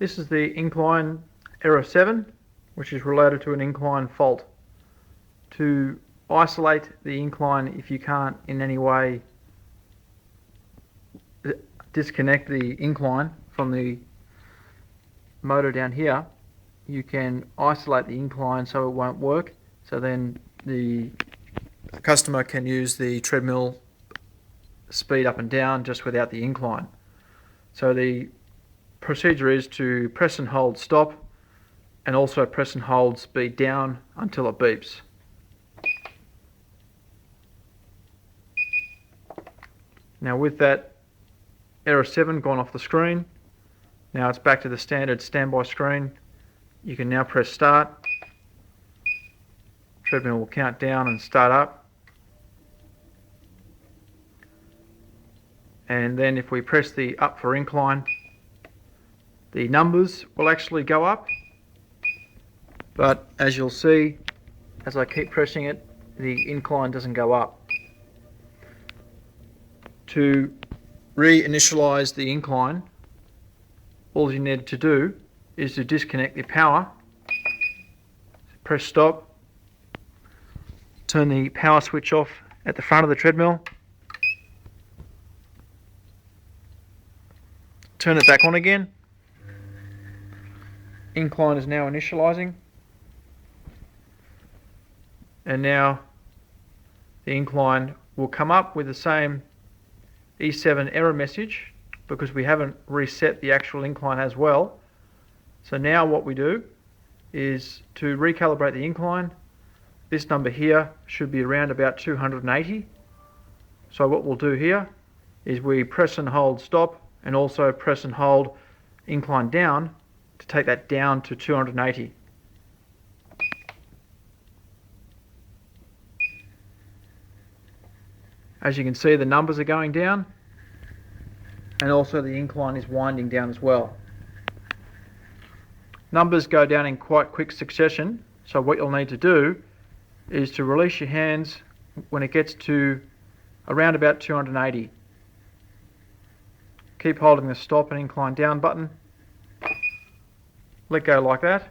This is the incline error 7, which is related to an incline fault. To isolate the incline, if you can't in any way disconnect the incline from the motor down here, you can isolate the incline so it won't work. So then the customer can use the treadmill speed up and down just without the incline. So the procedure is to press and hold stop, and also press and hold speed down until it beeps. Now with that error 7 gone off the screen, now it's back to the standard standby screen. You can now press start. Treadmill will count down and start up. And then if we press the up for incline, the numbers will actually go up. But as you'll see, as I keep pressing it, the incline doesn't go up. To reinitialize the incline, all you need to do is to disconnect the power, press stop, turn the power switch off at the front of the treadmill, turn it back on again. Incline is now initializing, and now the incline will come up with the same E7 error message because we haven't reset the actual incline as well. So now what we do is to recalibrate the incline. This number here should be around about 280. So what we'll do here is we press and hold stop, and also press and hold incline down to take that down to 280. As you can see, the numbers are going down, and also the incline is winding down as well. Numbers go down in quite quick succession, so what you'll need to do is to release your hands when it gets to around about 280. Keep holding the stop and incline down button. Let go like that.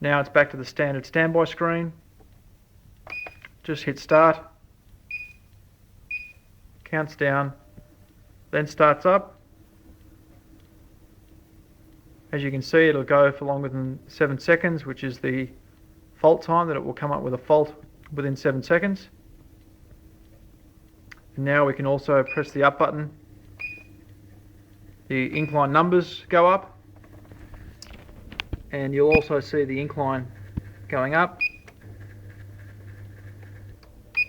Now it's back to the standard standby screen. Just hit start. Counts down, then starts up. As you can see, it'll go for longer than 7 seconds, which is the fault time, that it will come up with a fault within 7 seconds. And now we can also press the up button. The incline numbers go up, and you'll also see the incline going up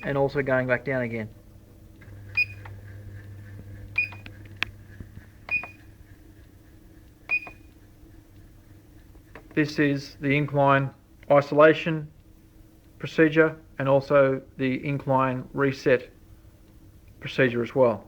and also going back down again. This is the incline isolation procedure and also the incline reset procedure as well.